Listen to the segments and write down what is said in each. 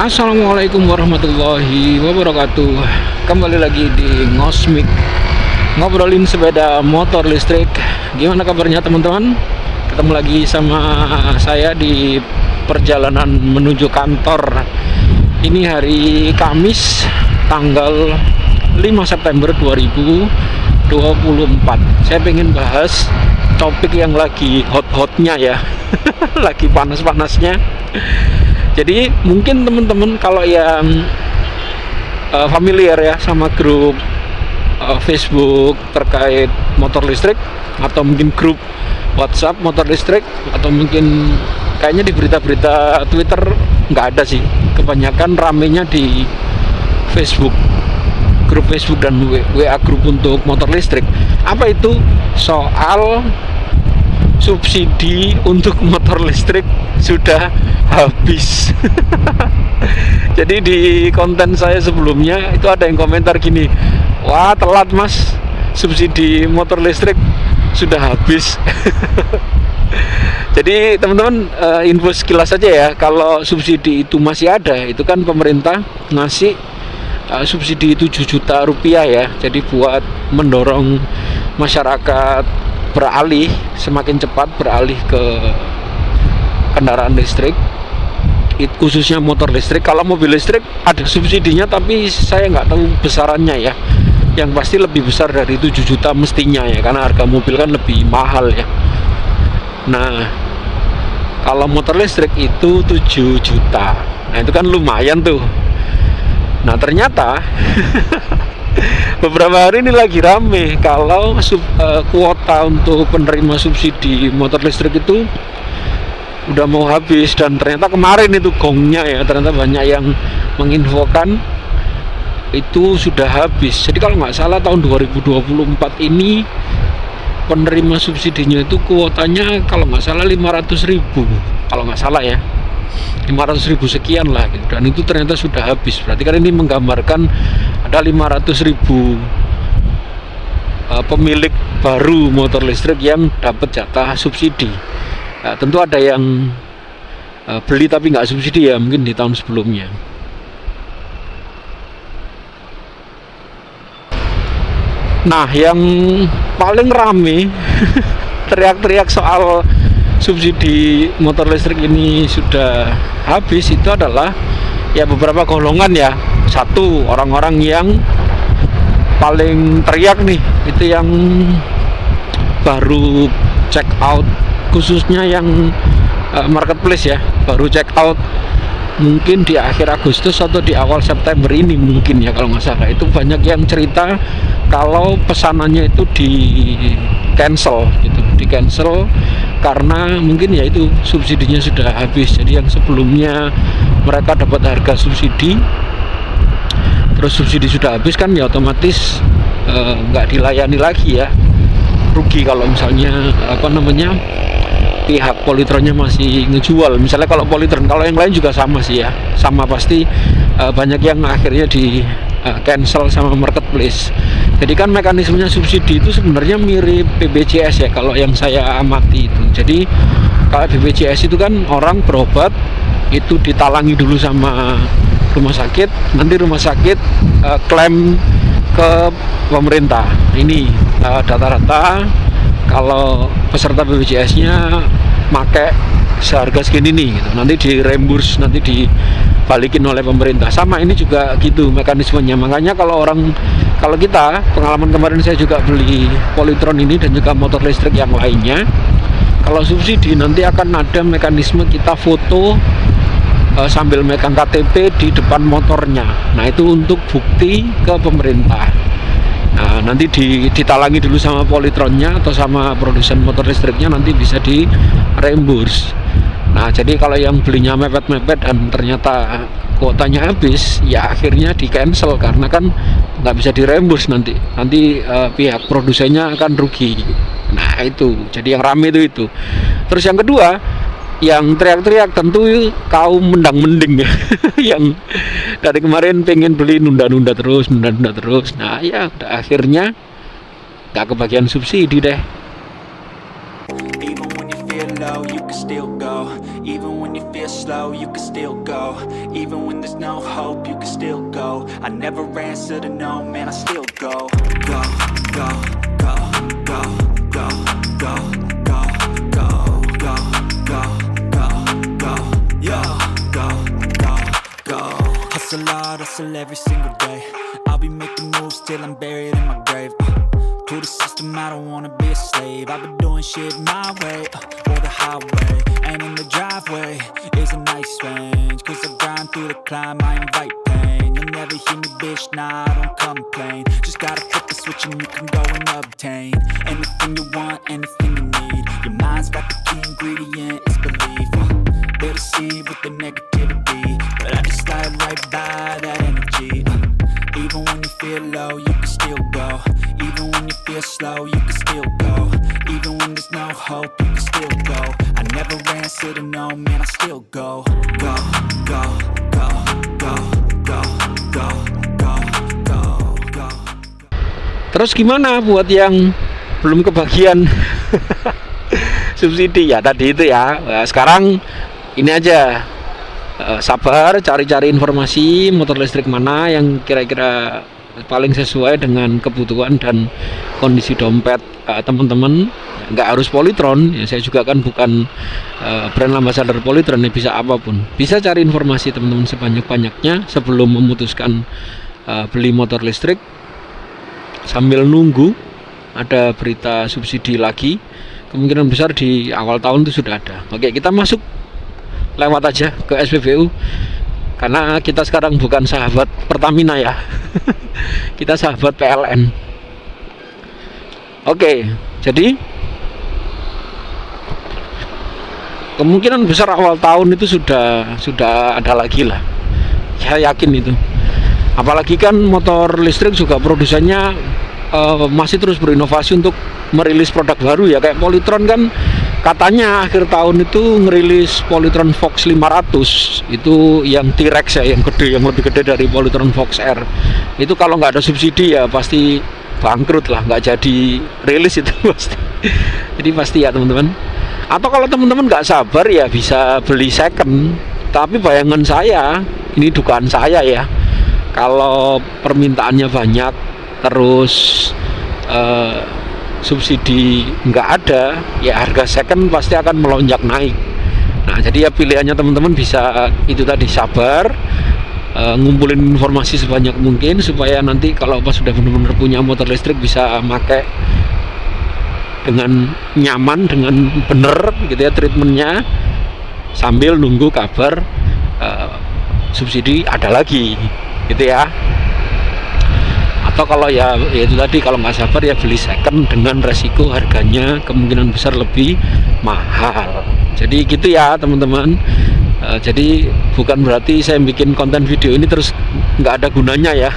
Assalamualaikum warahmatullahi wabarakatuh. Kembali lagi di Ngosmik, ngobrolin sepeda motor listrik. Gimana kabarnya teman-teman? Ketemu lagi sama saya di perjalanan menuju kantor. Ini hari Kamis, tanggal 5 September 2024. Saya pengen bahas topik yang lagi hot-hotnya ya. Lagi panas-panasnya. Jadi mungkin teman-teman kalau yang familiar ya sama grup Facebook terkait motor listrik, atau mungkin grup WhatsApp motor listrik, atau mungkin kayaknya di berita-berita Twitter nggak ada sih, kebanyakan ramenya di Facebook, grup Facebook dan WA grup untuk motor listrik. Apa itu? Soal subsidi untuk motor listrik sudah habis. Jadi di konten saya sebelumnya itu ada yang komentar gini, wah telat mas, subsidi motor listrik sudah habis. Jadi teman-teman, info sekilas saja ya, kalau subsidi itu masih ada, itu kan pemerintah ngasih subsidi 7 juta rupiah ya. Jadi buat mendorong masyarakat semakin cepat beralih ke kendaraan listrik, khususnya motor listrik. Kalau mobil listrik ada subsidinya, tapi saya nggak tahu besarannya ya. Yang pasti lebih besar dari 7 juta mestinya ya, karena harga mobil kan lebih mahal ya. Nah, kalau motor listrik itu 7 juta. Nah, itu kan lumayan tuh. Nah, ternyata beberapa hari ini lagi rame kalau kuota untuk penerima subsidi motor listrik itu udah mau habis. Dan ternyata kemarin itu gongnya ya, ternyata banyak yang menginfokan itu sudah habis. Jadi kalau nggak salah tahun 2024 ini penerima subsidinya itu kuotanya kalau nggak salah 500.000, kalau nggak salah ya, 500.000 sekian lah gitu. Dan itu ternyata sudah habis. Berarti kan ini menggambarkan ada 500.000 pemilik baru motor listrik yang dapat jatah subsidi. Nah, tentu ada yang beli tapi nggak subsidi ya, mungkin di tahun sebelumnya. Nah, yang paling rame teriak-teriak soal subsidi motor listrik ini sudah habis itu adalah ya beberapa golongan ya. Satu, orang-orang yang paling teriak nih, itu yang baru check out, khususnya yang marketplace ya, baru check out mungkin di akhir Agustus atau di awal September ini mungkin ya kalau nggak salah. Itu banyak yang cerita kalau pesanannya itu di cancel gitu, di cancel karena mungkin ya itu subsidinya sudah habis. Jadi yang sebelumnya mereka dapat harga subsidi, terus subsidi sudah habis kan ya otomatis nggak dilayani lagi ya, rugi kalau misalnya pihak Polytronnya masih ngejual. Misalnya kalau Polytron, kalau yang lain juga sama sih ya, sama pasti banyak yang akhirnya di cancel sama marketplace. Jadi kan mekanismenya subsidi itu sebenarnya mirip BPJS ya kalau yang saya amati itu. Jadi kalau BPJS itu kan orang berobat itu ditalangi dulu sama rumah sakit, nanti rumah sakit klaim ke pemerintah. Ini data-data kalau peserta BPJS-nya pakai seharga segini nih gitu. Nanti diremburs, nanti dibalikin oleh pemerintah. Sama ini juga gitu mekanismenya. Makanya kalau kita, pengalaman kemarin saya juga beli Polytron ini dan juga motor listrik yang lainnya, kalau subsidi nanti akan ada mekanisme kita foto sambil megang KTP di depan motornya. Nah, itu untuk bukti ke pemerintah. Nah, nanti ditalangi dulu sama Polytronnya atau sama produsen motor listriknya, nanti bisa di reimburse. Nah, jadi kalau yang belinya mepet-mepet dan ternyata kuotanya habis, ya akhirnya di cancel karena kan nggak bisa di reimburse, nanti pihak produsennya akan rugi. Nah, itu jadi yang rame itu. Terus yang kedua, yang teriak-teriak tentu kaum mendang-mending ya. Yang dari kemarin pengen beli nunda-nunda terus. Nah ya udah akhirnya gak kebagian subsidi deh. can still go. Even when you feel slow, you can still go. Even when there's no hope, you can still go. I never answer to no, man, I still go. Go, go, go, go, go, go, go, go, go, go, go, go, yo, go, go, go. Hustle hard, hustle every single day. I'll be making moves till I'm buried in my grave. To the system, I don't wanna be a slave. I've been doing shit my way, or the highway. And in the driveway is a nice range. Cause I grind through the climb, I invite pain. You'll never hear me, bitch, nah, I don't complain. Just gotta flip the switch and you can go and obtain anything you want, anything you need. Your mind's got the key ingredient, it's belief. They'll deceive with the negativity, but I just slide right by that energy. Even when you feel low, you can still go. Even when you feel slow, you can still go. Even when there's no hope, you can still go. I never answer to no, man, I still go. Go, go, go, go, go, go, go, go, go. Terus gimana buat yang belum kebagian subsidi ya tadi itu ya? Nah, sekarang ini aja, sabar, cari-cari informasi motor listrik mana yang kira-kira paling sesuai dengan kebutuhan dan kondisi dompet teman-teman. Nggak harus Polytron ya, saya juga kan bukan brand ambassador Polytron ya, bisa apapun. Bisa cari informasi teman-teman sebanyak-banyaknya sebelum memutuskan beli motor listrik, sambil nunggu ada berita subsidi lagi. Kemungkinan besar di awal tahun itu sudah ada. Oke, kita masuk lewat aja ke SPBU karena kita sekarang bukan sahabat Pertamina ya. Kita sahabat PLN. Oke, jadi kemungkinan besar awal tahun itu sudah ada lagi lah. Saya yakin itu. Apalagi kan motor listrik juga produsennya masih terus berinovasi untuk merilis produk baru ya. Kayak Polytron kan katanya akhir tahun itu ngerilis Polytron Fox 500, itu yang T-Rex ya, yang gede, yang lebih gede dari Polytron Fox R. Itu kalau nggak ada subsidi ya pasti bangkrut lah, nggak jadi rilis itu pasti. Jadi pasti ya teman-teman. Atau kalau teman-teman nggak sabar ya bisa beli second. Tapi bayangan saya, ini dugaan saya ya, kalau permintaannya banyak terus subsidi nggak ada, ya harga second pasti akan melonjak naik. Nah, jadi ya pilihannya teman-teman bisa itu tadi, sabar, ngumpulin informasi sebanyak mungkin supaya nanti kalau pas sudah benar-benar punya motor listrik bisa pakai dengan nyaman, dengan bener gitu ya treatmentnya, sambil nunggu kabar subsidi ada lagi gitu ya. Atau kalau ya itu tadi, kalau nggak sabar ya beli second dengan resiko harganya kemungkinan besar lebih mahal. Jadi gitu ya teman-teman. Jadi bukan berarti saya bikin konten video ini terus nggak ada gunanya ya.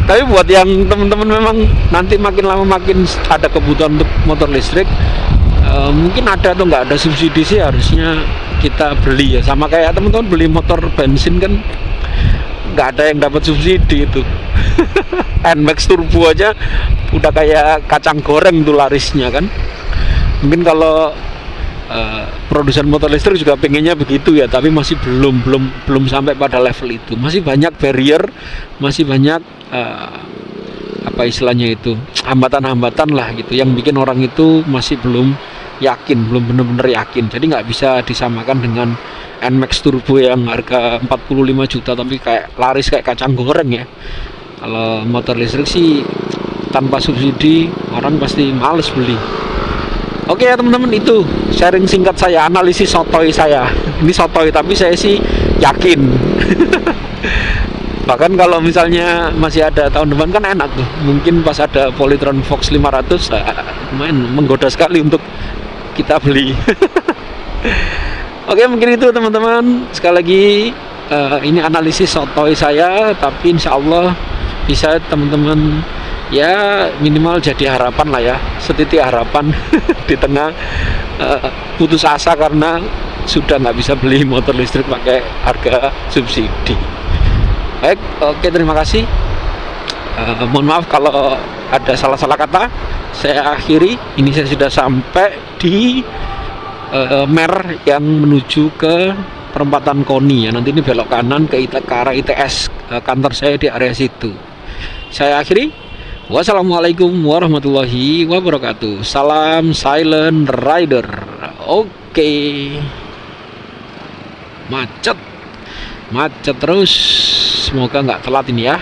Tapi buat yang teman-teman memang nanti makin lama makin ada kebutuhan untuk motor listrik, mungkin ada atau nggak ada subsidi sih harusnya kita beli ya. Sama kayak teman-teman beli motor bensin kan nggak ada yang dapat subsidi itu. NMAX Turbo aja udah kayak kacang goreng tuh larisnya kan. Mungkin kalau produsen motor listrik juga pengennya begitu ya, tapi masih belum sampai pada level itu. Masih banyak barrier, masih banyak apa istilahnya itu, hambatan-hambatan lah gitu, yang bikin orang itu masih belum yakin, belum benar-benar yakin. Jadi nggak bisa disamakan dengan NMAX Turbo yang harga 45 juta tapi kayak laris kayak kacang goreng ya. Kalau motor listrik sih tanpa subsidi orang pasti males beli. Oke ya teman-teman, itu sharing singkat saya, analisis sotoy saya. Ini sotoy tapi saya sih yakin. Bahkan kalau misalnya masih ada tahun depan kan enak tuh. Mungkin pas ada Polytron Fox 500 lumayan menggoda sekali untuk kita beli. Oke, mungkin itu teman-teman. Sekali lagi ini analisis sotoy saya, tapi insya Allah bisa teman-teman ya minimal jadi harapan lah ya, setitik harapan di tengah putus asa karena sudah nggak bisa beli motor listrik pakai harga subsidi. Baik, oke, terima kasih. Mohon maaf kalau ada salah-salah kata. Saya akhiri. Ini saya sudah sampai di Mer yang menuju ke perempatan Koni ya. Nanti ini belok kanan ke arah ITS, kantor saya di area situ. Saya akhiri. Wassalamualaikum warahmatullahi wabarakatuh. Salam Silent Rider. Oke. Macet terus. Semoga nggak telat ini ya.